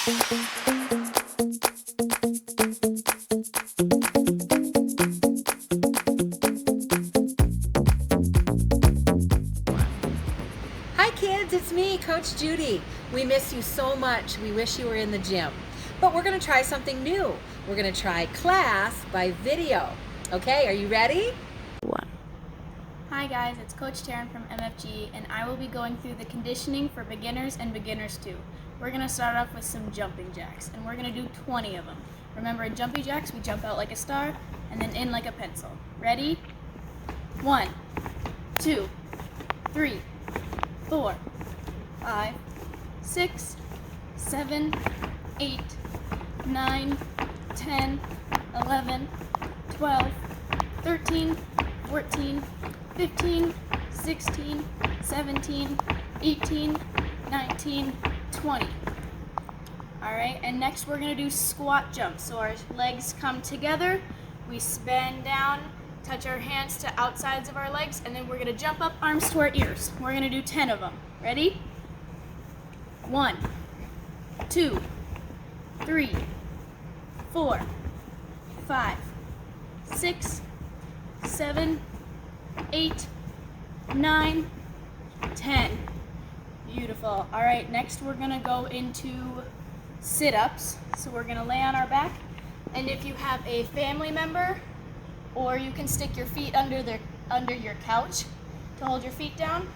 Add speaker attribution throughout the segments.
Speaker 1: Hi kids, it's me, Coach Judy. We miss you so much. We wish you were in the gym. But we're going to try something new. We're going to try class by video. Okay, are you ready?
Speaker 2: Hi guys, it's Coach Taryn from MFG, and I will be going through the conditioning for Beginners and Beginners2. We're going to start off with some jumping jacks, and we're going to do 20 of them. Remember, in jumping jacks, we jump out like a star and then in like a pencil. Ready? 1, 2, 3, 4, 5, 6, 7, 8, 9, 10, 11, 12, 13, 14, 15, 16, 17, 18, 19, 20. Alright, and next we're going to do squat jumps. So our legs come together, we bend down, touch our hands to outsides of our legs, and then we're going to jump up, arms to our ears. We're going to do 10 of them. Ready? 1, 2, 3, 4, 5, 6, 7, 8, 9, 10. Beautiful. All right, next we're going to go into sit-ups. So we're going to lay on our back, and if you have a family member, or you can stick your feet under your couch to hold your feet down,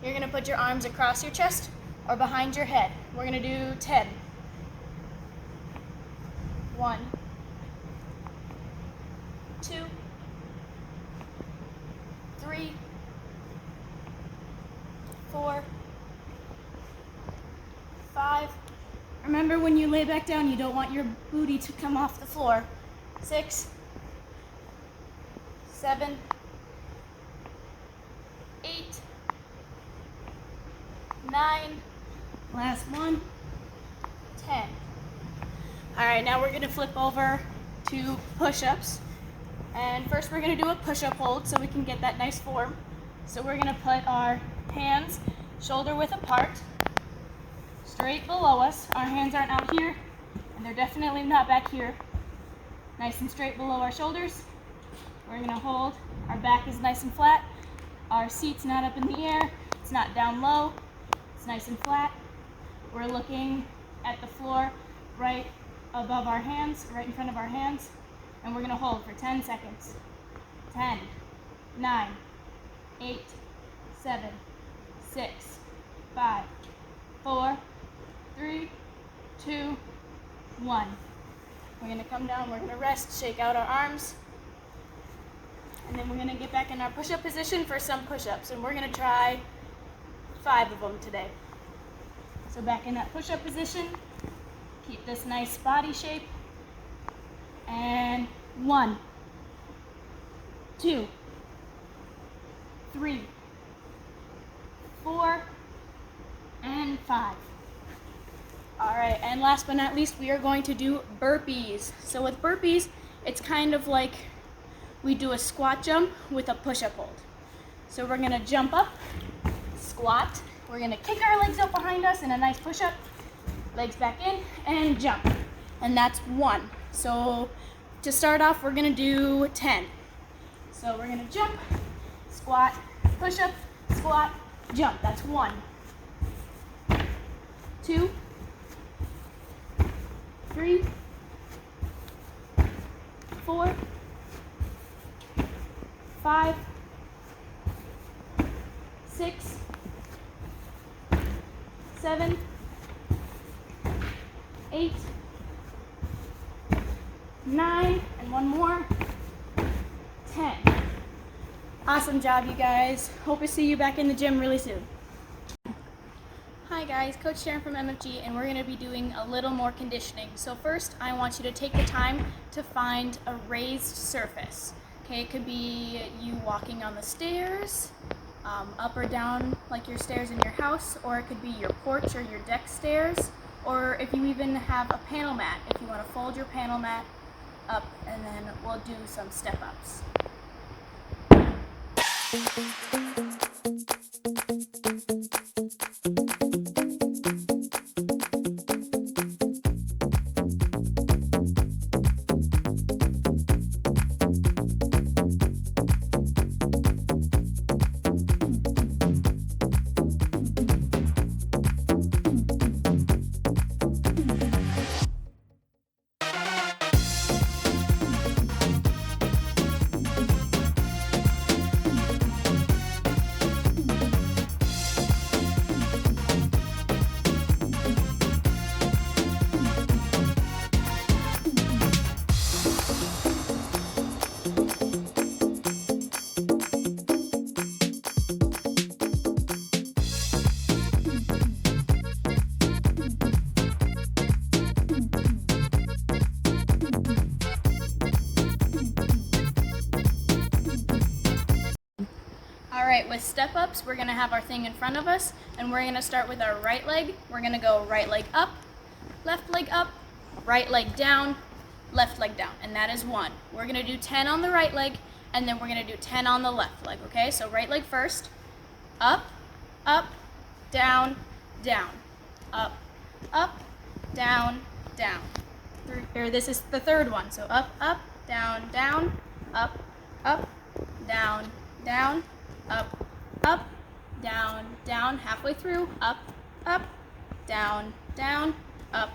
Speaker 2: you're going to put your arms across your chest or behind your head. We're going to do 10. 1, 2, 3, 4, 5. Remember, when you lay back down, you don't want your booty to come off the floor. 6, 7, 8, 9, last one, 10. All right, now we're going to flip over to push-ups. And first we're going to do a push-up hold so we can get that nice form. So we're going to put our hands shoulder width apart, straight below us. Our hands aren't out here, and they're definitely not back here. Nice and straight below our shoulders. We're going to hold. Our back is nice and flat. Our seat's not up in the air. It's not down low. It's nice and flat. We're looking at the floor right above our hands, right in front of our hands. And we're going to hold for 10 seconds. 10, 9, 8, 7, 6, 5, 4, 3, 2, 1. We're going to come down, we're going to rest, shake out our arms, and then we're going to get back in our push-up position for some push-ups. And we're going to try 5 of them today. So back in that push-up position, keep this nice body shape. And 1, 2, 3, 4, and 5. All right, and last but not least, we are going to do burpees. So with burpees, it's kind of like we do a squat jump with a push-up hold. So we're gonna jump up, squat. We're gonna kick our legs up behind us in a nice push-up, legs back in, and jump. And that's 1. So to start off, we're gonna do 10. So we're gonna jump, squat, push up, squat, jump. That's 1, 2, 3, 4, 5, 6, 7, 8, 9, and one more, 10. Awesome job, you guys. Hope to see you back in the gym really soon. Hi guys, Coach Taryn from MFG, and we're going to be doing a little more conditioning. So first, I want you to take the time to find a raised surface. Okay, it could be you walking on the stairs, up or down like your stairs in your house, or it could be your porch or your deck stairs, or if you even have a panel mat, if you want to fold your panel mat up, and then we'll do some step-ups. With step-ups, we're gonna have our thing in front of us, and we're gonna start with our right leg. We're gonna go right leg up, right leg down, left leg down, and that is 1. We're gonna do 10 on the right leg, and then we're gonna do 10 on the left leg, okay? So right leg first, up, up, down, down, up, down, down. Here, this is the third one, so up, down, down, up, down, down, up, down, down, halfway through, up, down, down, up,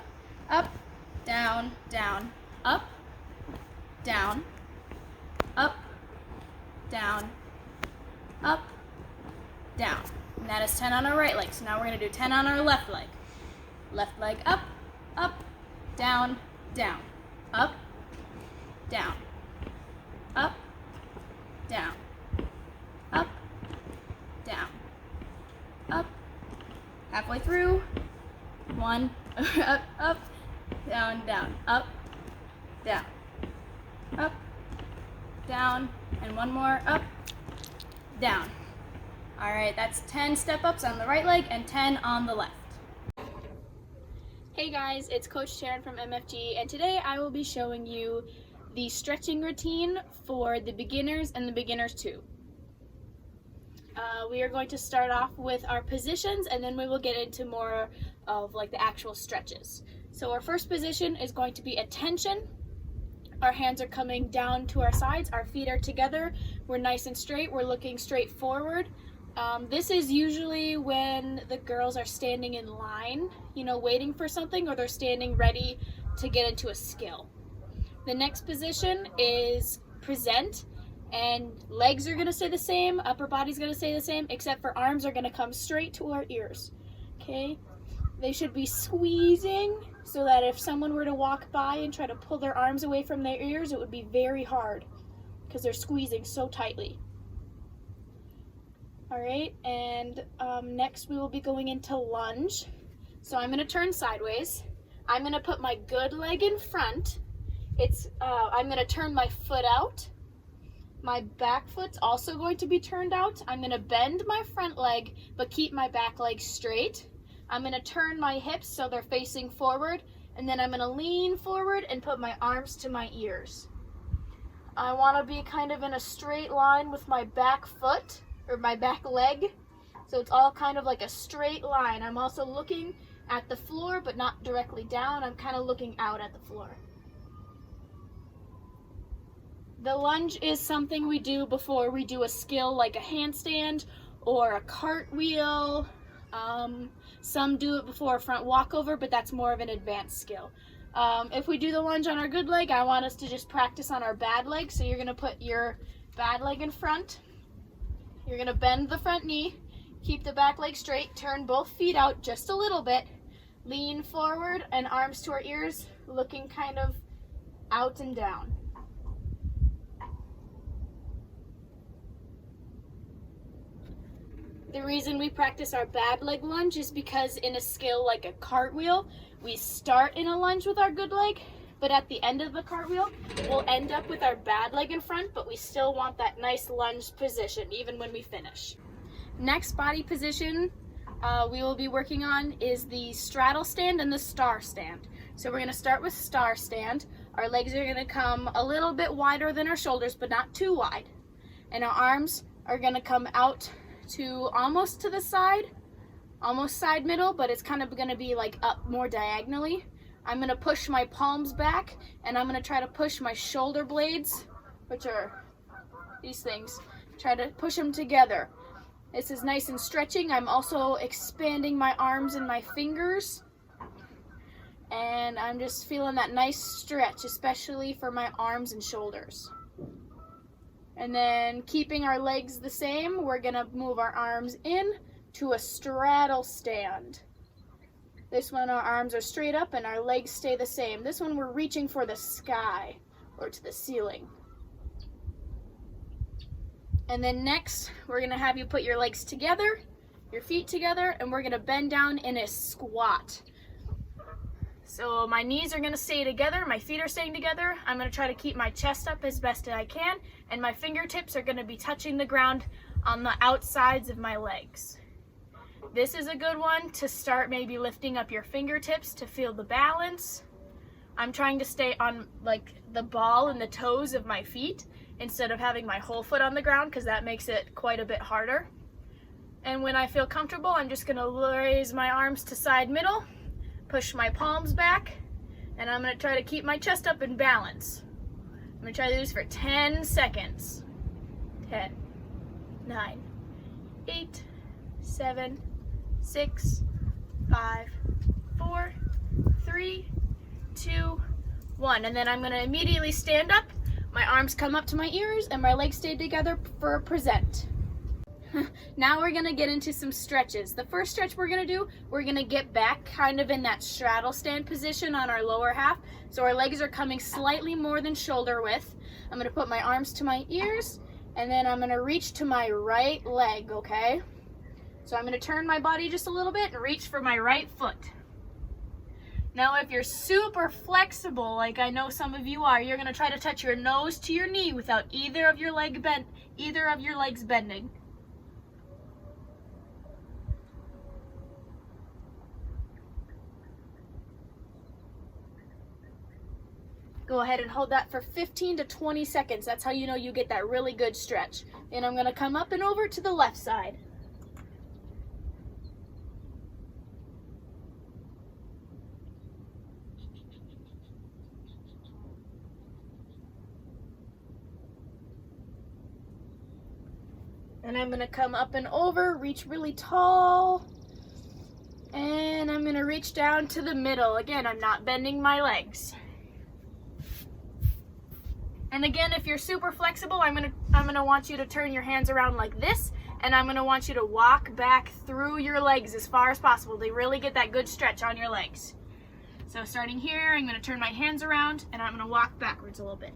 Speaker 2: down, down, up, down, down, down. And that is 10 on our right leg. So now we're going to do 10 on our left leg. Left leg up, down, down, up, down, up, down, up, down, up, halfway through, 1, up, down, down, up, down, and 1 more, up, down. All right, that's 10 step-ups on the right leg and 10 on the left. Hey guys, it's Coach Taryn from MFG, and today I will be showing you the stretching routine for the beginners and the Beginners 2. We are going to start off with our positions, and then we will get into more of like the actual stretches. So our first position is going to be attention. Our hands are coming down to our sides, our feet are together, we're nice and straight, we're looking straight forward. This is usually when the girls are standing in line, waiting for something, or they're standing ready to get into a skill. The next position is present, and legs are going to stay the same, upper body's going to stay the same, except for arms are going to come straight to our ears. Okay? They should be squeezing so that if someone were to walk by and try to pull their arms away from their ears, it would be very hard because they're squeezing so tightly. All right, and next we will be going into lunge. So I'm going to turn sideways. I'm going to put my good leg in front. I'm going to turn my foot out. My back foot's also going to be turned out. I'm going to bend my front leg, but keep my back leg straight. I'm going to turn my hips so they're facing forward, and then I'm going to lean forward and put my arms to my ears. I want to be kind of in a straight line with my back foot, or my back leg, so it's all kind of like a straight line. I'm also looking at the floor, but not directly down. I'm kind of looking out at the floor. The lunge is something we do before we do a skill like a handstand or a cartwheel. Some do it before a front walkover, but that's more of an advanced skill. If we do the lunge on our good leg, I want us to just practice on our bad leg. So you're going to put your bad leg in front. You're going to bend the front knee, keep the back leg straight, turn both feet out just a little bit, lean forward and arms to our ears, looking kind of out and down. The reason we practice our bad leg lunge is because in a skill like a cartwheel, we start in a lunge with our good leg, but at the end of the cartwheel, we'll end up with our bad leg in front, but we still want that nice lunge position even when we finish. Next body position we will be working on is the straddle stand and the star stand. So we're going to start with star stand. Our legs are going to come a little bit wider than our shoulders, but not too wide. And our arms are going to come out to almost to the side, almost side middle, but it's kind of going to be like up more diagonally. I'm going to push my palms back, and I'm going to try to push my shoulder blades, which are these things, try to push them together. This is nice and stretching. I'm also expanding my arms and my fingers, and I'm just feeling that nice stretch, especially for my arms and shoulders. And then keeping our legs the same, we're going to move our arms in to a straddle stand. This one, our arms are straight up and our legs stay the same. This one, we're reaching for the sky or to the ceiling. And then next, we're going to have you put your legs together, your feet together, and we're going to bend down in a squat. So my knees are going to stay together, my feet are staying together. I'm going to try to keep my chest up as best as I can, and my fingertips are going to be touching the ground on the outsides of my legs. This is a good one to start maybe lifting up your fingertips to feel the balance. I'm trying to stay on like the ball and the toes of my feet instead of having my whole foot on the ground, because that makes it quite a bit harder. And when I feel comfortable, I'm just gonna raise my arms to side middle, push my palms back, and I'm gonna try to keep my chest up in balance. I'm gonna try to do this for 10 seconds. 10, 9, 8, 7, 6, 5, 4, 3, 2, 1. And then I'm gonna immediately stand up. My arms come up to my ears and my legs stay together for a present. Now we're gonna get into some stretches. The first stretch we're gonna do, we're gonna get back kind of in that straddle stand position on our lower half. So our legs are coming slightly more than shoulder width. I'm gonna put my arms to my ears and then I'm gonna reach to my right leg, okay? So I'm gonna turn my body just a little bit and reach for my right foot. Now if you're super flexible, like I know some of you are, you're gonna try to touch your nose to your knee without either of your legs bending. Go ahead and hold that for 15 to 20 seconds. That's how you know you get that really good stretch. And I'm gonna come up and over to the left side. And I'm gonna come up and over, reach really tall. And I'm gonna reach down to the middle. Again, I'm not bending my legs. And again, if you're super flexible, I'm gonna want you to turn your hands around like this, and I'm gonna want you to walk back through your legs as far as possible. They really get that good stretch on your legs. So starting here, I'm gonna turn my hands around and I'm gonna walk backwards a little bit.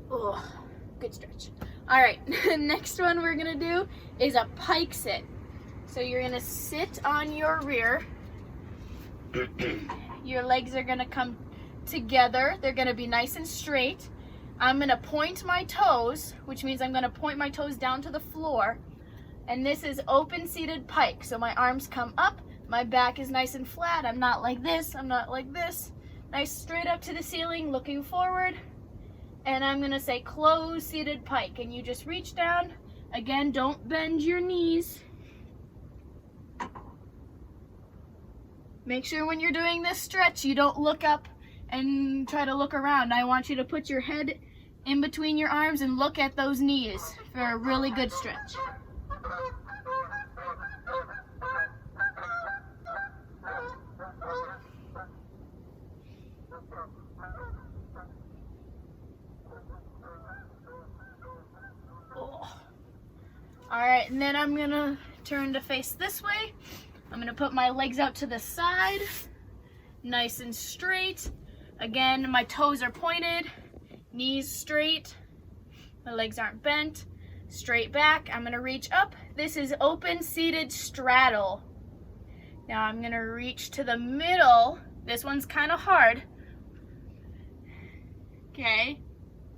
Speaker 2: Oh. Good stretch. All right, next one we're gonna do is a pike sit. So you're gonna sit on your rear. Your legs are gonna come together. They're gonna be nice and straight. I'm gonna point my toes, which means I'm gonna point my toes down to the floor. And this is open seated pike. So my arms come up, my back is nice and flat. I'm not like this, I'm not like this. Nice straight up to the ceiling, looking forward. And I'm gonna say closed seated pike, and you just reach down. Again, don't bend your knees. Make sure when you're doing this stretch, you don't look up and try to look around. I want you to put your head in between your arms and look at those knees for a really good stretch. All right, and then I'm gonna turn to face this way. I'm gonna put my legs out to the side, nice and straight. Again, my toes are pointed, knees straight, my legs aren't bent, straight back. I'm gonna reach up. This is open seated straddle. Now I'm gonna reach to the middle. This one's kind of hard. Okay,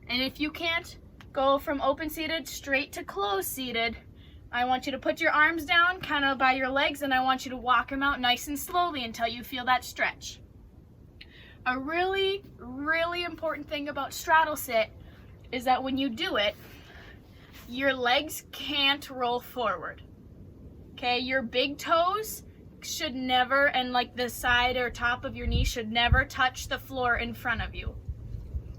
Speaker 2: and if you can't go from open seated straight to closed seated, I want you to put your arms down kind of by your legs, and I want you to walk them out nice and slowly until you feel that stretch. A really, really important thing about straddle sit is that when you do it, your legs can't roll forward. Okay, your big toes should never, and like the side or top of your knee should never touch the floor in front of you.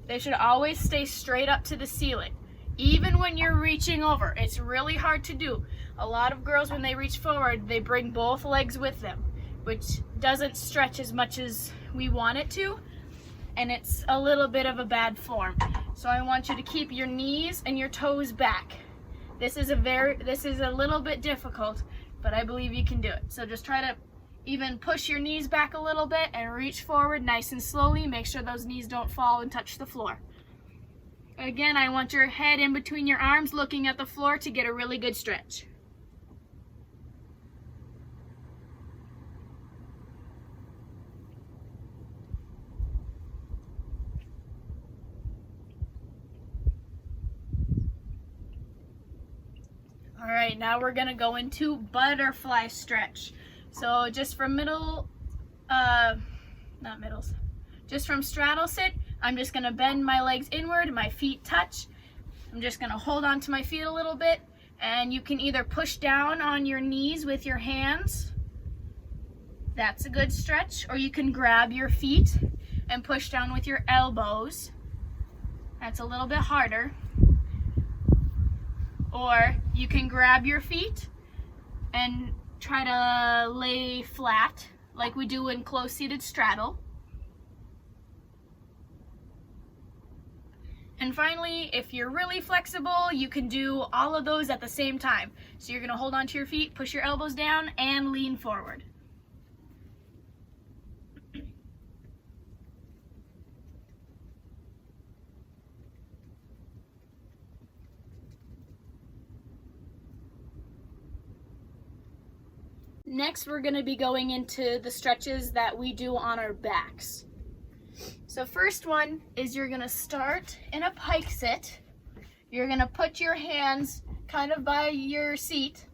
Speaker 2: They should always stay straight up to the ceiling. Even when you're reaching over, it's really hard to do. A lot of girls, when they reach forward, they bring both legs with them, which doesn't stretch as much as we want it to, and it's a little bit of a bad form. So I want you to keep your knees and your toes back. This is a little bit difficult, but I believe you can do it. So just try to even push your knees back a little bit and reach forward nice and slowly. Make sure those knees don't fall and touch the floor. Again, I want your head in between your arms looking at the floor to get a really good stretch. right, now we're gonna go into butterfly stretch. So just from just from straddle sit, I'm just gonna bend my legs inward, my feet touch. I'm just gonna hold on to my feet a little bit, and you can either push down on your knees with your hands. That's a good stretch. Or you can grab your feet and push down with your elbows. That's a little bit harder. Or you can grab your feet and try to lay flat like we do in close-seated straddle. And finally, if you're really flexible, you can do all of those at the same time. So you're gonna hold onto your feet, push your elbows down, and lean forward. Next, we're gonna be going into the stretches that we do on our backs. So first one is you're gonna start in a pike sit. You're gonna put your hands kind of by your seat,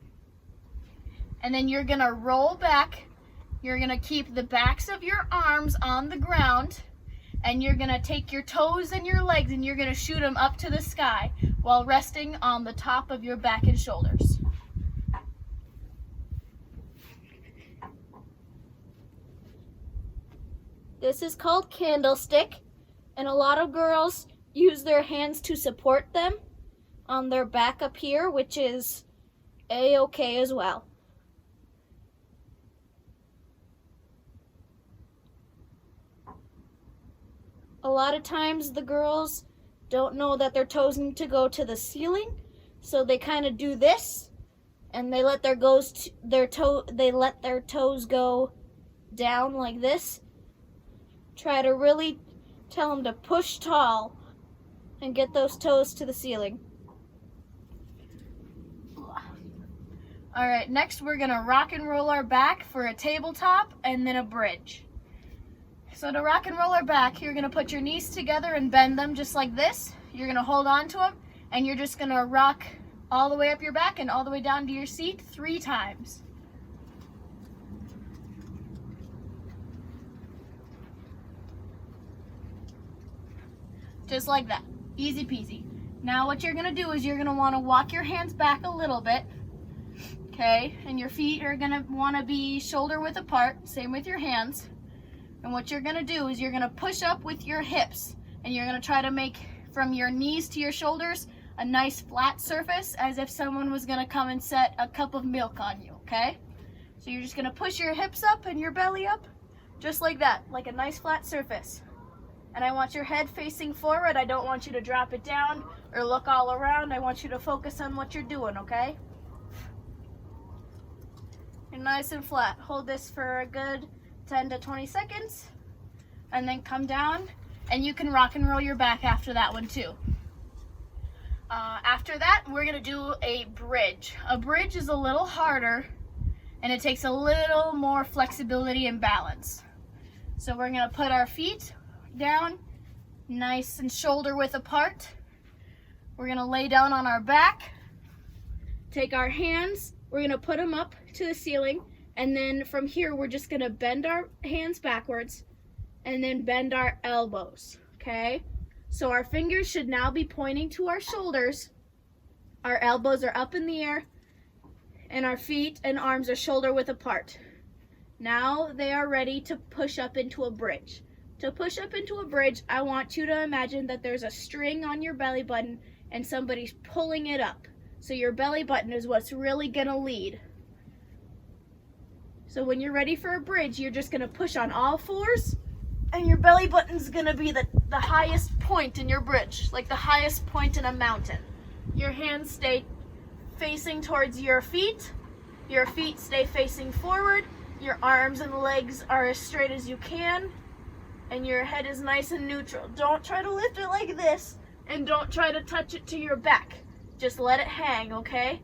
Speaker 2: and then you're gonna roll back. You're gonna keep the backs of your arms on the ground, and you're gonna take your toes and your legs and you're gonna shoot them up to the sky while resting on the top of your back and shoulders. This is called candlestick, and a lot of girls use their hands to support them on their back up here, which is a-okay as well. A lot of times the girls don't know that their toes need to go to the ceiling, so they kind of do this, and they let their toes go down like this. Try to really tell them to push tall and get those toes to the ceiling. All right, next we're gonna rock and roll our back for a tabletop and then a bridge. So to rock and roll our back, you're gonna put your knees together and bend them just like this. You're gonna hold on to them, and you're just gonna rock all the way up your back and all the way down to your seat 3 times. Just like that, easy peasy. Now what you're gonna do is you're gonna wanna walk your hands back a little bit, okay? And your feet are gonna wanna be shoulder width apart, same with your hands. And what you're gonna do is you're gonna push up with your hips, and you're gonna try to make from your knees to your shoulders a nice flat surface, as if someone was gonna come and set a cup of milk on you, okay? So you're just gonna push your hips up and your belly up, just like that, like a nice flat surface. And I want your head facing forward. I don't want you to drop it down or look all around. I want you to focus on what you're doing, okay? You're nice and flat. Hold this for a good 10 to 20 seconds, and then come down, and you can rock and roll your back after that one too. After that, we're gonna do a bridge. A bridge is a little harder, and it takes a little more flexibility and balance. So we're gonna put our feet down, nice and shoulder width apart. We're gonna lay down on our back, take our hands, we're gonna put them up to the ceiling, and then from here we're just gonna bend our hands backwards and then bend our elbows, okay? So our fingers should now be pointing to our shoulders, our elbows are up in the air, and our feet and arms are shoulder width apart. Now they are ready to push up into a bridge. To push up into a bridge, I want you to imagine that there's a string on your belly button and somebody's pulling it up. So your belly button is what's really gonna lead. So when you're ready for a bridge, you're just gonna push on all 4s, and your belly button's gonna be the highest point in your bridge, like the highest point in a mountain. Your hands stay facing towards your feet stay facing forward, your arms and legs are as straight as you can, and your head is nice and neutral. Don't try to lift it like this, and don't try to touch it to your back. Just let it hang, okay?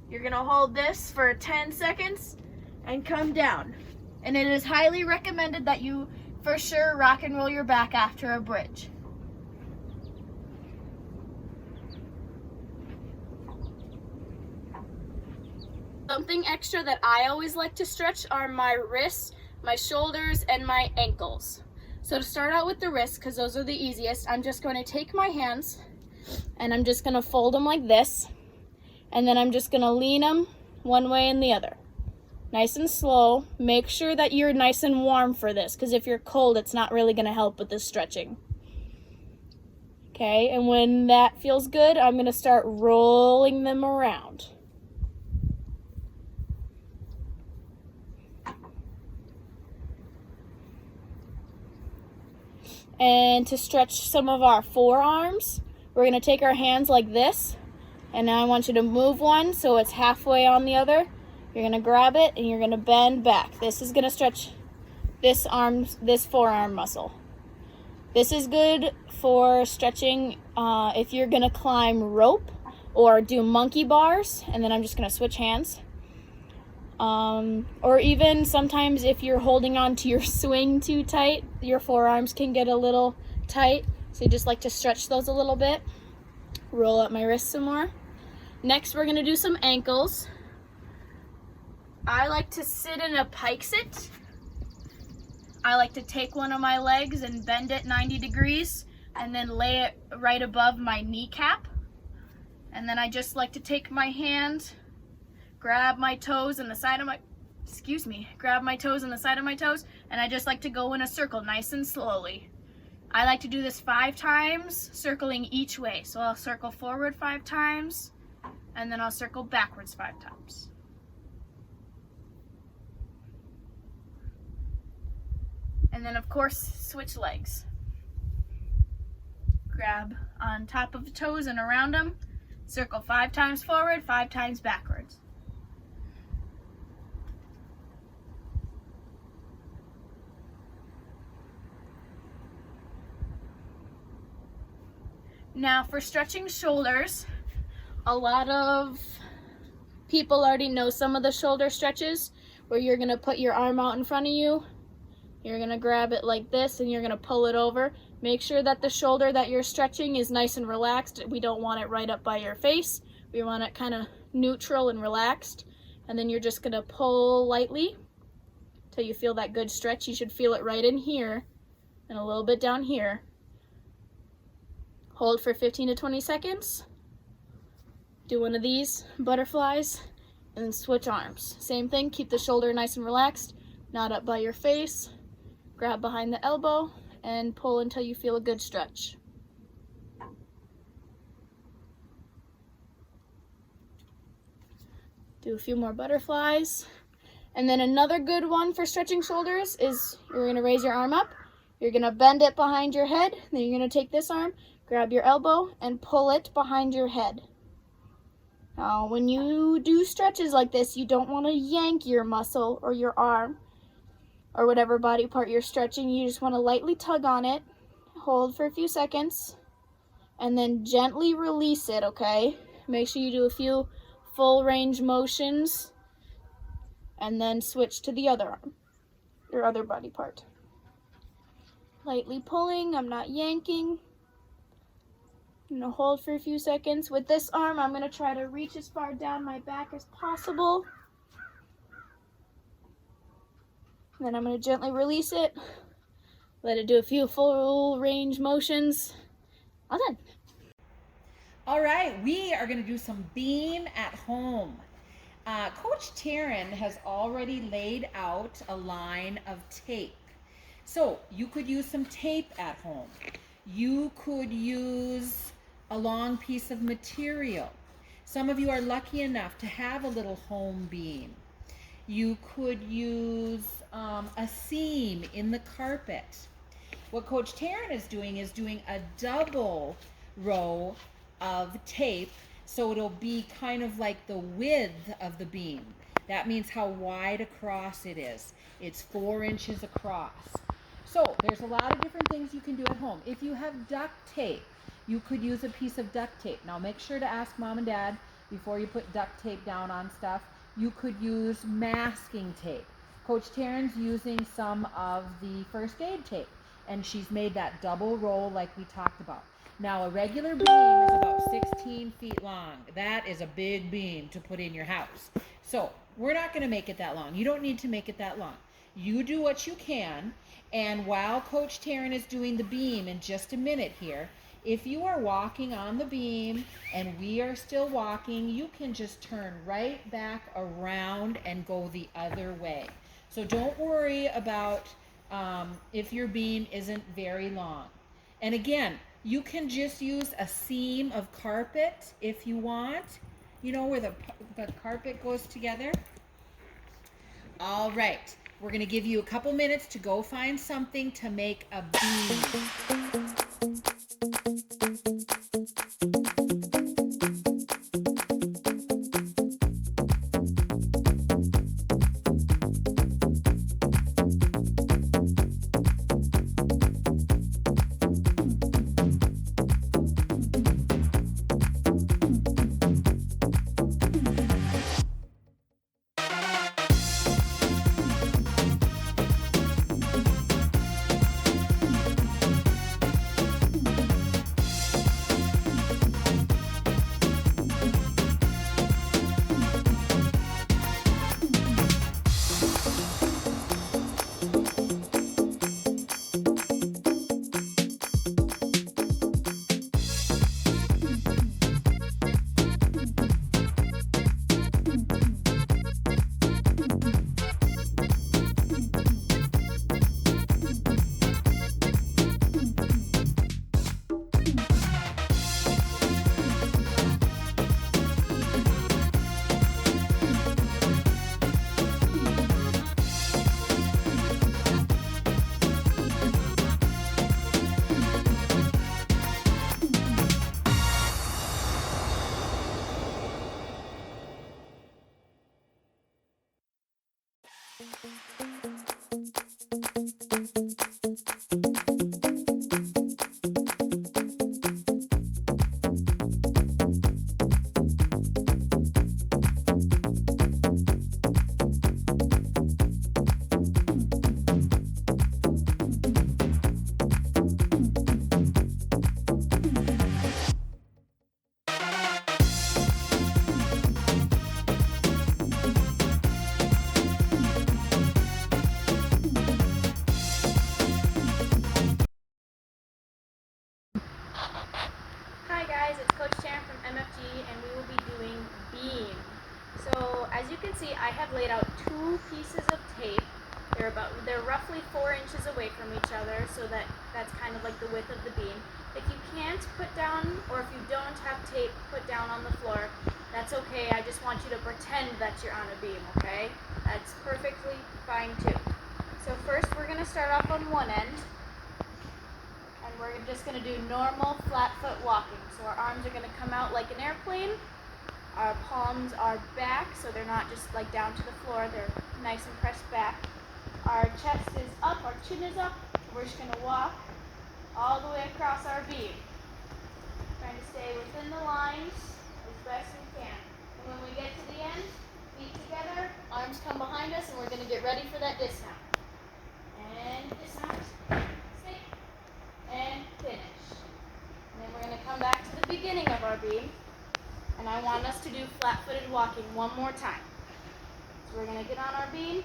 Speaker 2: You're gonna hold this for 10 seconds and come down. And it is highly recommended that you for sure rock and roll your back after a bridge. Something extra that I always like to stretch are my wrists, my shoulders, and my ankles. So to start out with the wrists, because those are the easiest, I'm just going to take my hands and I'm just going to fold them like this. And then I'm just going to lean them one way and the other. Nice and slow. Make sure that you're nice and warm for this, because if you're cold, it's not really going to help with this stretching. Okay, and when that feels good, I'm going to start rolling them around. And to stretch some of our forearms, we're going to take our hands like this. And now I want you to move one so it's halfway on the other. You're going to grab it and you're going to bend back. This is going to stretch this forearm muscle. This is good for stretching if you're going to climb rope or do monkey bars. And then I'm just going to switch hands. Or even sometimes if you're holding on to your swing too tight, your forearms can get a little tight. So you just like to stretch those a little bit. Roll up my wrists some more. Next, we're going to do some ankles. I like to sit in a pike sit. I like to take one of my legs and bend it 90 degrees and then lay it right above my kneecap. And then I just like to take my hand, grab my toes and the side of my, grab my toes and the side of my toes, and I just like to go in a circle nice and slowly. I like to do this 5 times, circling each way. So I'll circle forward 5 times, and then I'll circle backwards 5 times. And then of course, switch legs. Grab on top of the toes and around them, circle 5 times forward, 5 times backwards. Now for stretching shoulders, a lot of people already know some of the shoulder stretches where you're going to put your arm out in front of you. You're going to grab it like this and you're going to pull it over. Make sure that the shoulder that you're stretching is nice and relaxed. We don't want it right up by your face. We want it kind of neutral and relaxed. And then you're just going to pull lightly till you feel that good stretch. You should feel it right in here and a little bit down here. Hold for 15 to 20 seconds. Do one of these butterflies and then switch arms. Same thing, keep the shoulder nice and relaxed, not up by your face. Grab behind the elbow and pull until you feel a good stretch. Do a few more butterflies. And then another good one for stretching shoulders is you're going to raise your arm up. You're going to bend it behind your head. Then you're going to take this arm, grab your elbow, and pull it behind your head. Now, when you do stretches like this, you don't want to yank your muscle or your arm or whatever body part you're stretching. You just want to lightly tug on it, hold for a few seconds, and then gently release it, okay? Make sure you do a few full range motions, and then switch to the other arm, your other body part. Lightly pulling, I'm not yanking. I'm going to hold for a few seconds. With this arm, I'm going to try to reach as far down my back as possible. Then I'm going to gently release it. Let it do a few full range motions. All done.
Speaker 1: All right, we are going to do some beam at home. Coach Taryn has already laid out a line of tape. So you could use some tape at home. You could use a long piece of material. Some of you are lucky enough to have a little home beam. You could use a seam in the carpet. What Coach Taryn is doing a double row of tape, so it'll be kind of like the width of the beam. That means how wide across it is. It's 4 inches across. So there's a lot of different things you can do at home. If you have duct tape, you could use a piece of duct tape. Now make sure to ask mom and dad before you put duct tape down on stuff. You could use masking tape. Coach Taryn's using some of the first aid tape, and she's made that double roll like we talked about. Now, a regular beam is about 16 feet long. That is a big beam to put in your house. So we're not going to make it that long. You don't need to make it that long. You do what you can, and while Coach Taryn is doing the beam in just a minute here, if you are walking on the beam and we are still walking, you can just turn right back around and go the other way. So don't worry about if your beam isn't very long. And again, you can just use a seam of carpet if you want, you know, where the carpet goes together. All right, we're going to give you a couple minutes to go find something to make a beam.
Speaker 2: Hi guys, it's Coach Taryn from MFG and we will be doing beam. So as you can see, I have laid out two pieces of tape. They're roughly 4 inches away from each other, so that's kind of like the width of the beam. If you can't put down, or if you don't have tape put down on the floor, that's okay. I just want you to pretend that you're on a beam, okay? That's perfectly fine too. So first we're going to start off on one end. And we're just going to do normal flat foot walking. So our arms are going to come out like an airplane. Our palms are back, so they're not just like down to the floor. They're nice and pressed back. Our chest is up, our chin is up. We're just going to walk all the way across our beam. Trying to stay within the lines as best we can. And when we get to the end, feet together, arms come behind us, and we're going to get ready for that dismount. And dismount. And finish. And then we're going to come back to the beginning of our beam, and I want us to do flat-footed walking one more time. So we're going to get on our beam,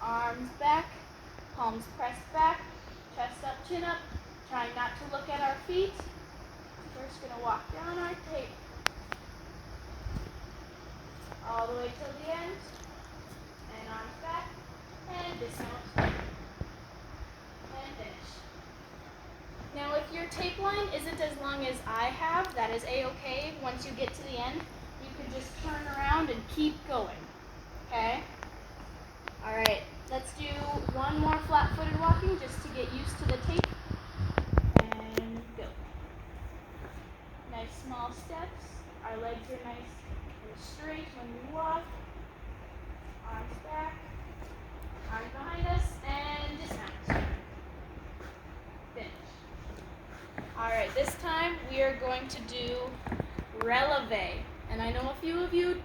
Speaker 2: arms back, palms pressed back, chest up, chin up, trying not to look at our feet. We're just going to walk down our tape all the way till the end, and arms back, and dismount, and finish. Now, if your tape line isn't as long as I have, that is a-okay. Once you get to the end, you can just turn around and keep going, okay? All right, let's do one more flat-footed walking just to get used to the tape. And go. Nice small steps. Our legs are nice and straight when we walk. Arms back, arms behind us, and dismount. Finish. Alright, this time we are going to do releve. And I know a few of you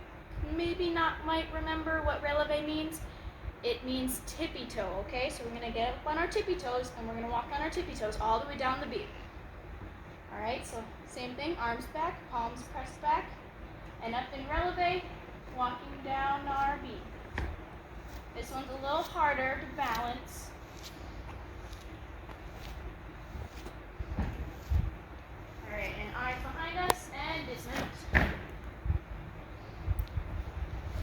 Speaker 2: might remember what releve means. It means tippy toe, okay? So we're going to get up on our tippy toes, and we're going to walk on our tippy toes all the way down the beam. All right, so same thing, arms back, palms pressed back, and up in releve, walking down our beam. This one's a little harder to balance. All right, and arms behind us, and dismount.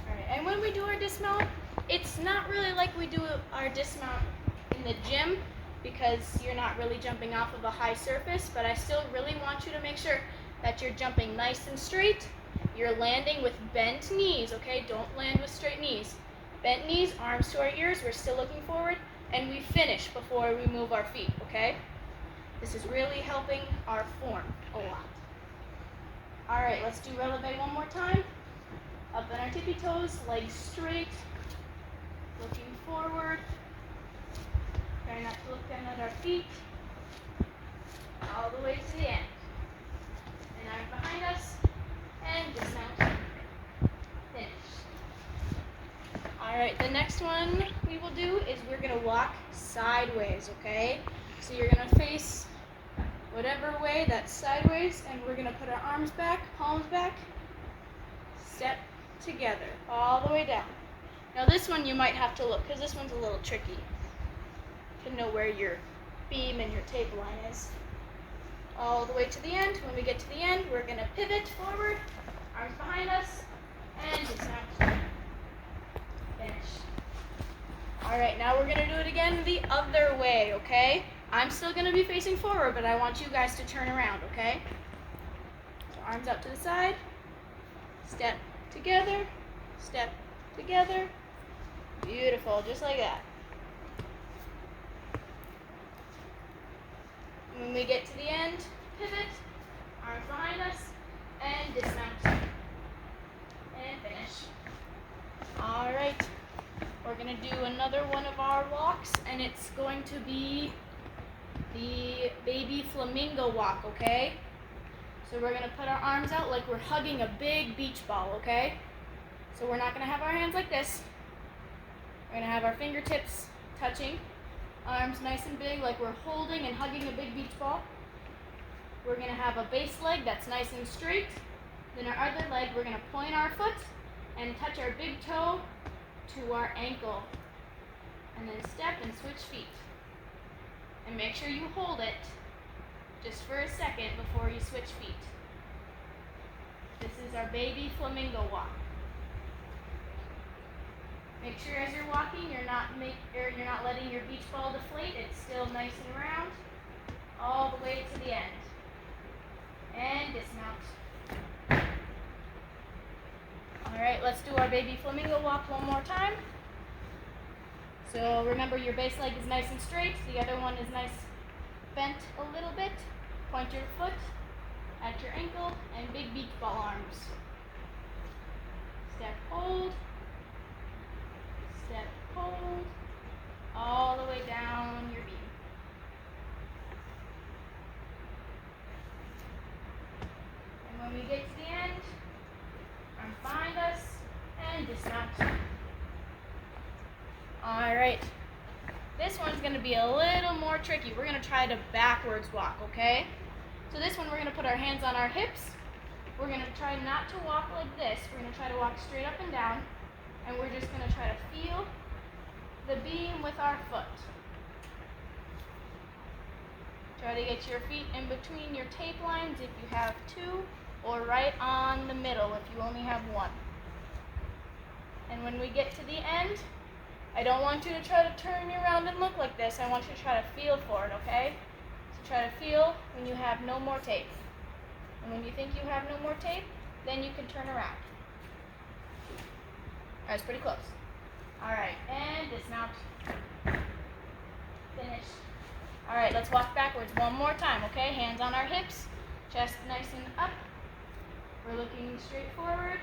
Speaker 2: All right, and when we do our dismount, it's not really like we do our dismount in the gym because you're not really jumping off of a high surface, but I still really want you to make sure that you're jumping nice and straight. You're landing with bent knees, okay? Don't land with straight knees. Bent knees, arms to our ears, we're still looking forward, and we finish before we move our feet, okay? This is really helping our form a lot. All right, let's do releve one more time. Up on our tippy toes, legs straight, looking forward. Try not to look down at our feet. All the way to the end. And arms behind us, and dismount. Finish. All right, the next one we will do is we're gonna walk sideways, okay? So you're gonna face whatever way that's sideways, and we're gonna put our arms back, palms back, step together, all the way down. Now this one you might have to look, because this one's a little tricky to know where your beam and your tape line is. All the way to the end. When we get to the end, we're gonna pivot forward, arms behind us, and dismount. Finish. All right, now we're gonna do it again the other way, okay? I'm still gonna be facing forward, but I want you guys to turn around, okay? So arms out to the side, step together, step together. Beautiful, just like that. When we get to the end, pivot, arms behind us, and dismount. And finish. All right, we're gonna do another one of our walks, and it's going to be the baby flamingo walk, okay? So we're gonna put our arms out like we're hugging a big beach ball, okay? So we're not gonna have our hands like this. We're gonna have our fingertips touching, arms nice and big like we're holding and hugging a big beach ball. We're gonna have a base leg that's nice and straight. Then our other leg, we're gonna point our foot and touch our big toe to our ankle. And then step and switch feet. And make sure you hold it just for a second before you switch feet. This is our baby flamingo walk. Make sure as you're walking, you're not letting your beach ball deflate. It's still nice and round, all the way to the end. And dismount. All right, let's do our baby flamingo walk one more time. So remember, your base leg is nice and straight. The other one is nice, bent a little bit. Point your foot at your ankle and big beach ball arms. Step, hold. Step, hold. All the way down your beam. And when we get to the end, arms behind us and dismount. All right, this one's gonna be a little more tricky. We're gonna try to backwards walk, okay? So this one, we're gonna put our hands on our hips. We're gonna try not to walk like this. We're gonna try to walk straight up and down, and we're just gonna try to feel the beam with our foot. Try to get your feet in between your tape lines if you have two, or right on the middle if you only have one. And when we get to the end, I don't want you to try to turn around and look like this. I want you to try to feel for it, okay? So try to feel when you have no more tape. And when you think you have no more tape, then you can turn around. All right, it's pretty close. All right, and dismount. Finish. All right, let's walk backwards one more time, okay? Hands on our hips, chest nice and up. We're looking straight forward.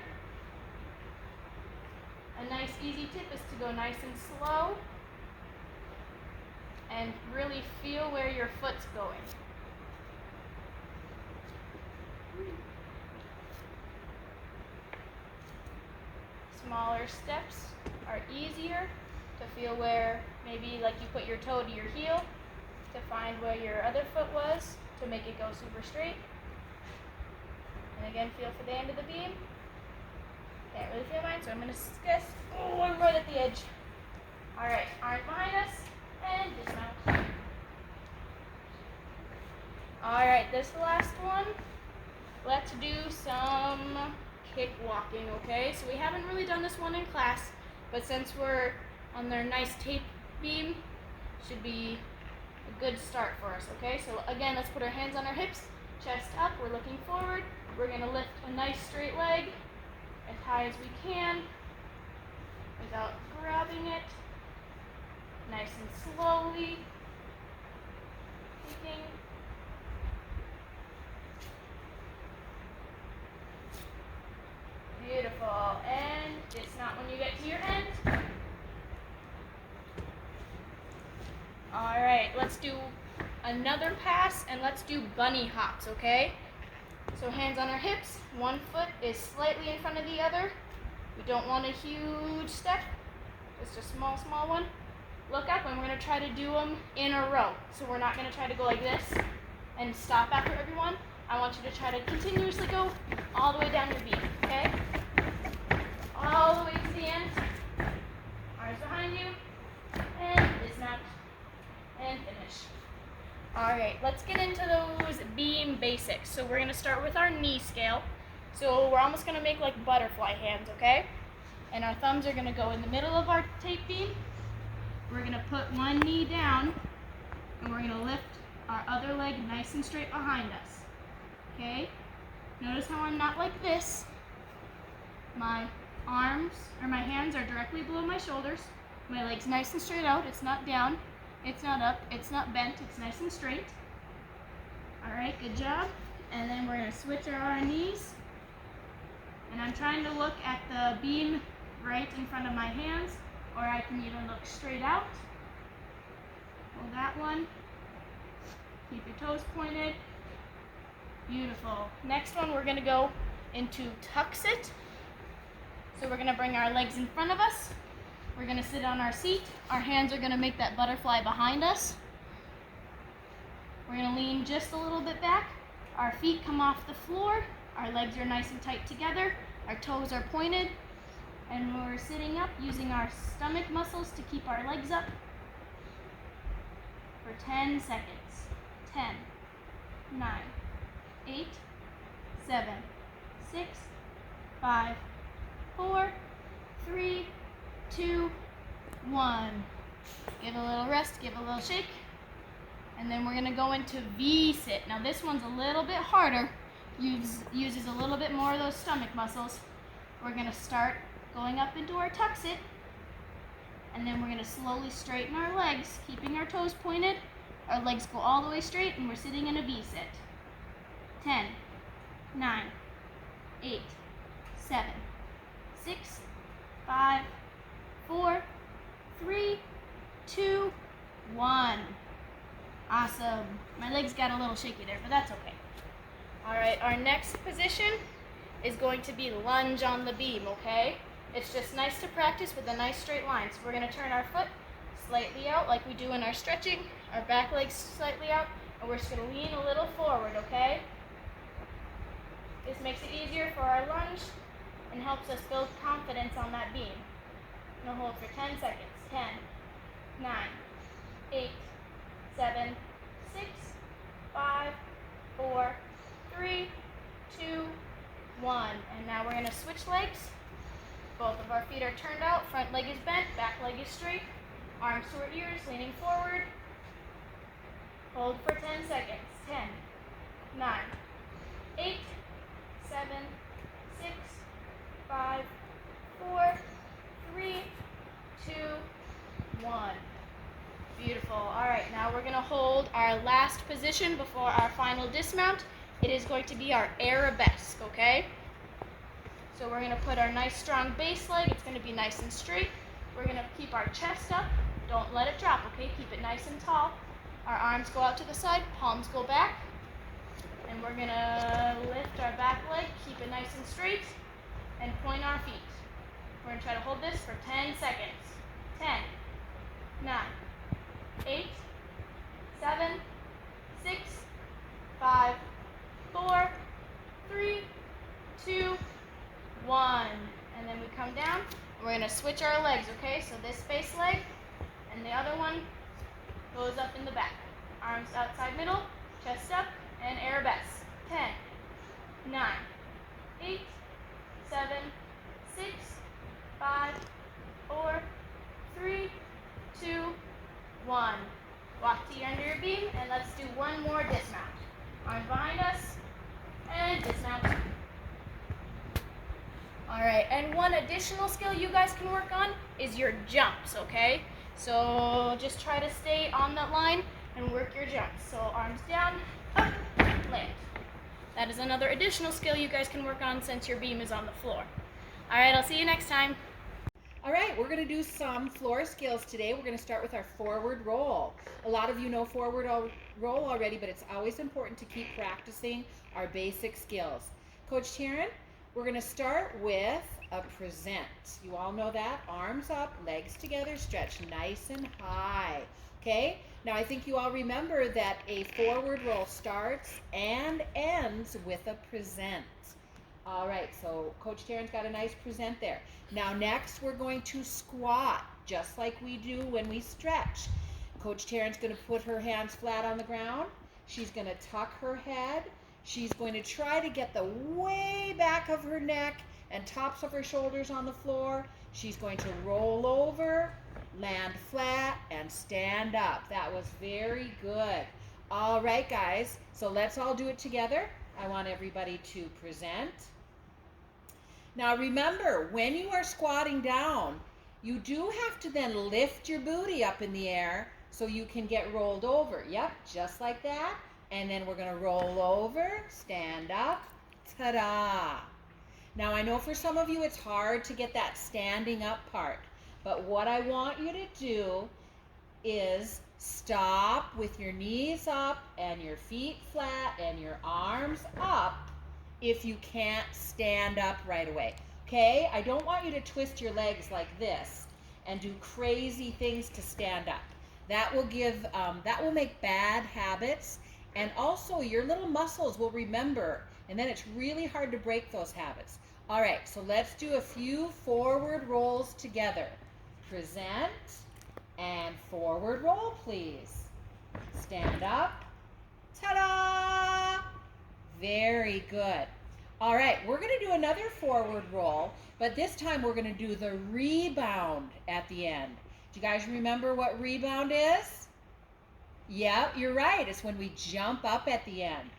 Speaker 2: A nice easy tip is to go nice and slow and really feel where your foot's going. Smaller steps are easier to feel where maybe like you put your toe to your heel to find where your other foot was, to make it go super straight. And again, feel for the end of the beam. Can't really feel mine, so I'm gonna guess. Oh, I'm right at the edge. All right, arms behind us, and dismount. All right, this last one. Let's do some kick walking, okay? So we haven't really done this one in class, but since we're on their nice tape beam, should be a good start for us, okay? So again, let's put our hands on our hips, chest up, we're looking forward. We're gonna lift a nice straight leg as high as we can without grabbing it. Nice and slowly. Kicking. Beautiful. And dismount when you get to your end. All right, let's do another pass and let's do bunny hops, okay? So hands on our hips, one foot is slightly in front of the other. We don't want a huge step, just a small one. Look up and we're gonna try to do them in a row. So we're not gonna try to go like this and stop after everyone. I want you to try to continuously go all the way down your beat, okay? All the way to the end. Arms behind you, and dismount, and finish. All right, let's get into those beam basics. So we're gonna start with our knee scale. So we're almost gonna make like butterfly hands, okay? And our thumbs are gonna go in the middle of our tape beam. We're gonna put one knee down, and we're gonna lift our other leg nice and straight behind us, okay? Notice how I'm not like this. My arms, or my hands are directly below my shoulders. My leg's nice and straight out, it's not down. It's not up, it's not bent, it's nice and straight. All right, good job. And then we're gonna switch our knees. And I'm trying to look at the beam right in front of my hands, or I can even look straight out. Hold that one. Keep your toes pointed. Beautiful. Next one, we're gonna go into tuck sit. So we're gonna bring our legs in front of us. We're gonna sit on our seat. Our hands are gonna make that butterfly behind us. We're gonna lean just a little bit back. Our feet come off the floor. Our legs are nice and tight together. Our toes are pointed. And we're sitting up using our stomach muscles to keep our legs up for 10 seconds. 10, 9, 8, 7, 6, 5, 4, 3, 2, 1. Give a little rest, give a little shake. And then we're gonna go into V-sit. Now this one's a little bit harder. Uses a little bit more of those stomach muscles. We're gonna start going up into our tuck sit. And then we're gonna slowly straighten our legs, keeping our toes pointed. Our legs go all the way straight and we're sitting in a V-sit. 10, 9, 8, 7, 6, 5, 4, 3, 2, 1. Awesome. My legs got a little shaky there, but that's okay. All right, our next position is going to be lunge on the beam, okay? It's just nice to practice with a nice straight line. So we're gonna turn our foot slightly out like we do in our stretching, our back legs slightly out, and we're just gonna lean a little forward, okay? This makes it easier for our lunge and helps us build confidence on that beam. Now hold for 10 seconds. 10, 9, 8, 7, 6, 5, 4, 3, 2, 1. And now we're gonna switch legs. Both of our feet are turned out. Front leg is bent, back leg is straight. Arms to our ears, leaning forward. Hold for 10 seconds. 10, 9, 8, 7, 6, 5, 4, 3, 2, 1. Beautiful. All right, now we're going to hold our last position before our final dismount. It is going to be our arabesque, okay? So we're going to put our nice strong base leg. It's going to be nice and straight. We're going to keep our chest up. Don't let it drop, okay? Keep it nice and tall. Our arms go out to the side, palms go back. And we're going to lift our back leg, keep it nice and straight, and point our feet. We're going to try to hold this for 10 seconds. 10, 9, 8, 7, 6, gonna switch our legs, okay? So this face leg and the other one goes up in the back. Arms outside middle, chest up, and arabesque. 10, 9, 8, 7, 6, 5, 4, 3, 2, 1. Walk to your under your beam, and let's do one more dismount. Arms behind us, and dismount. All right, and one additional skill you guys can work on is your jumps, okay? So just try to stay on that line and work your jumps. So arms down, up, land. That is another additional skill you guys can work on since your beam is on the floor. All right, I'll see you next time.
Speaker 1: All right, we're going to do some floor skills today. We're going to start with our forward roll. A lot of you know forward roll already, but it's always important to keep practicing our basic skills. Coach Taryn, we're going to start with a present. You all know that. Arms up, legs together, stretch nice and high. Okay? Now I think you all remember that a forward roll starts and ends with a present. All right, so Coach Taryn's got a nice present there. Now next we're going to squat, just like we do when we stretch. Coach Taryn's going to put her hands flat on the ground. She's going to tuck her head. She's going to try to get the way back of her neck and tops of her shoulders on the floor. She's going to roll over, land flat, and stand up. That was very good. All right, guys, so let's all do it together. I want everybody to present. Now remember, when you are squatting down, you do have to then lift your booty up in the air so you can get rolled over. Yep, just like that. And then we're going to roll over, stand up, ta-da. Now I know for some of you it's hard to get that standing up part, but what I want you to do is stop with your knees up and your feet flat and your arms up if you can't stand up right away. Okay? I don't want you to twist your legs like this and do crazy things to stand up. That will make bad habits, and also your little muscles will remember, and then it's really hard to break those habits. All right, so let's do a few forward rolls together. Present and forward roll, please. Stand up. Ta-da! Very good. All right, we're going to do another forward roll, but this time we're going to do the rebound at the end. Do you guys remember what rebound is? Yeah, you're right. It's when we jump up at the end.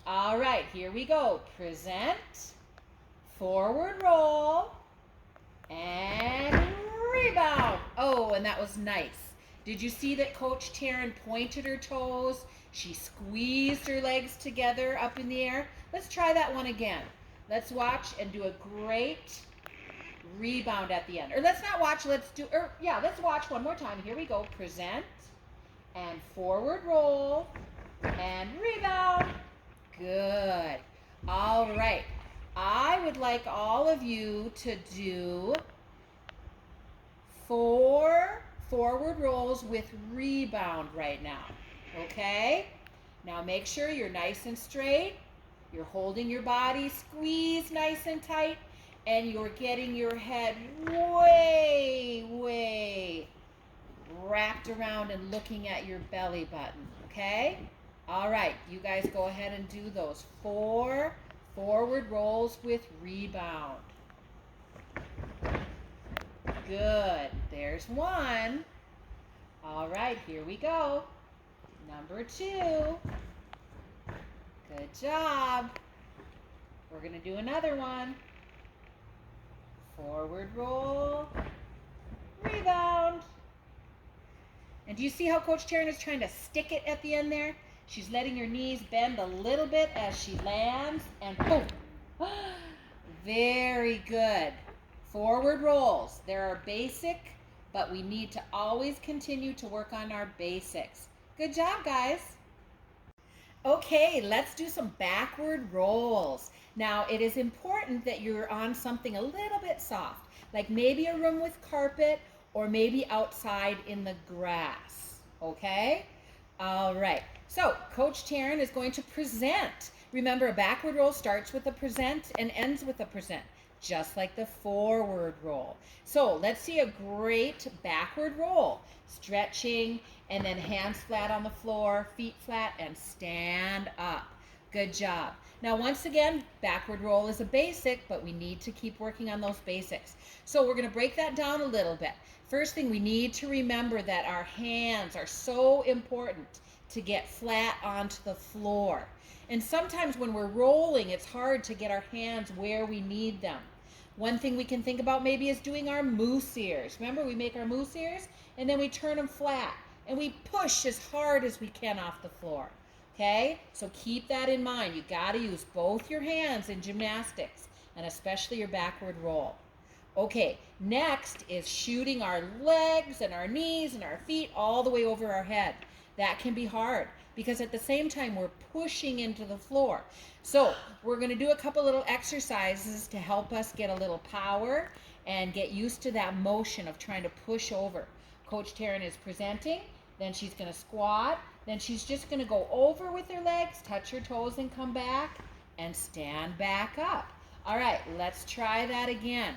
Speaker 1: All right, here we go. Present, forward roll, and rebound. Oh, and that was nice. Did you see that Coach Taryn pointed her toes? She squeezed her legs together up in the air. Let's try that one again. Let's watch and do a great rebound at the end. Or let's not watch, let's watch one more time. Here we go. Present and forward roll and rebound. Good. All right. I would like all of you to do 4 forward rolls with rebound right now. Okay? Now make sure you're nice and straight. You're holding your body squeezed nice and tight, and you're getting your head way, way wrapped around and looking at your belly button. Okay? All right, you guys go ahead and do those 4 forward rolls with rebound. Good. There's one. All right, here we go. Number 2. Good job. We're going to do another one. Forward roll, rebound. And do you see how Coach Taryn is trying to stick it at the end there? She's letting her knees bend a little bit as she lands, and boom. Very good. Forward rolls. They are basic, but we need to always continue to work on our basics. Good job, guys. Okay, let's do some backward rolls. Now, it is important that you're on something a little bit soft, like maybe a room with carpet or maybe outside in the grass, okay? All right, so Coach Taryn is going to present. Remember, a backward roll starts with a present and ends with a present. just like the forward roll. So let's see a great backward roll. Stretching, and then hands flat on the floor, feet flat, and stand up. Good job. Now, once again, backward roll is a basic, but we need to keep working on those basics. So we're going to break that down a little bit. First thing, we need to remember that our hands are so important to get flat onto the floor. And sometimes when we're rolling, it's hard to get our hands where we need them. One thing we can think about maybe is doing our moose ears. Remember, we make our moose ears and then we turn them flat and we push as hard as we can off the floor. Okay, so keep that in mind. You got to use both your hands in gymnastics, and especially your backward roll. Okay, next is shooting our legs and our knees and our feet all the way over our head. That can be hard because at the same time we're pushing into the floor. So we're going to do a couple little exercises to help us get a little power and get used to that motion of trying to push over. Coach Taryn is presenting, then she's going to squat, then she's just going to go over with her legs, touch her toes and come back and stand back up. All right, let's try that again.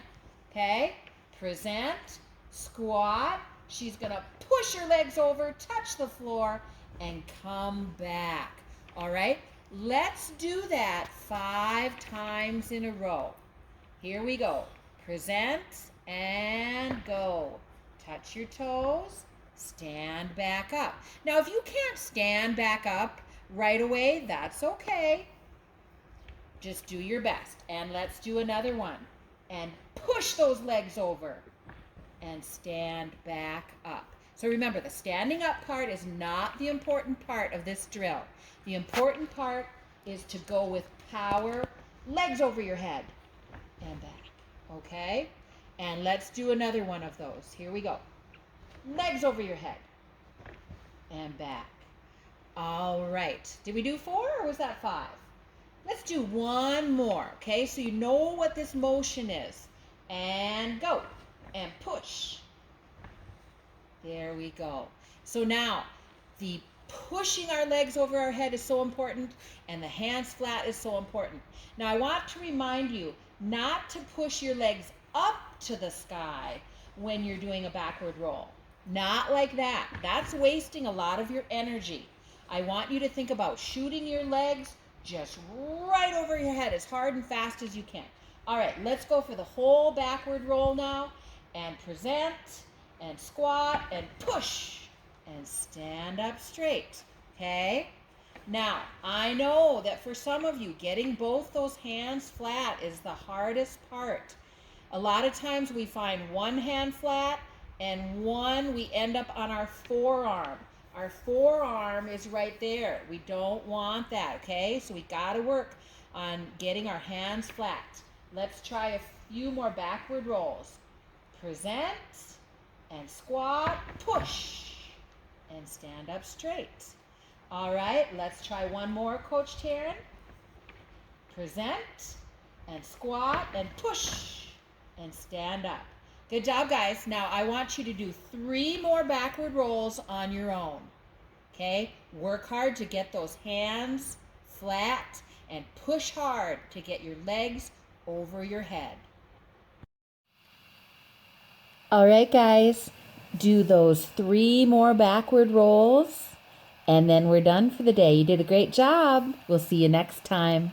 Speaker 1: Okay, present, squat, she's going to push her legs over, touch the floor, and come back. All right, let's do that 5 times in a row. Here we go. Present and go. Touch your toes, stand back up. Now, if you can't stand back up right away, that's okay. Just do your best. And let's do another one. And push those legs over and stand back up. So remember, the standing up part is not the important part of this drill. The important part is to go with power, legs over your head and back, okay? And let's do another one of those. Here we go. Legs over your head and back. All right. Did we do 4 or was that 5? Let's do one more, okay? So you know what this motion is. And go. And push. There we go. So now, the pushing our legs over our head is so important, and the hands flat is so important. Now, I want to remind you not to push your legs up to the sky when you're doing a backward roll. Not like that. That's wasting a lot of your energy. I want you to think about shooting your legs just right over your head as hard and fast as you can. All right, let's go for the whole backward roll now. And present, and squat, and push, and stand up straight, okay? Now, I know that for some of you, getting both those hands flat is the hardest part. A lot of times we find one hand flat, and one we end up on our forearm. Our forearm is right there. We don't want that, okay? So we got to work on getting our hands flat. Let's try a few more backward rolls. Present, and squat, push, and stand up straight. All right, let's try one more, Coach Taryn. Present, and squat, and push, and stand up. Good job, guys. Now, I want you to do 3 more backward rolls on your own. Okay? Work hard to get those hands flat and push hard to get your legs over your head. All right, guys. Do those 3 more backward rolls, and then we're done for the day. You did a great job. We'll see you next time.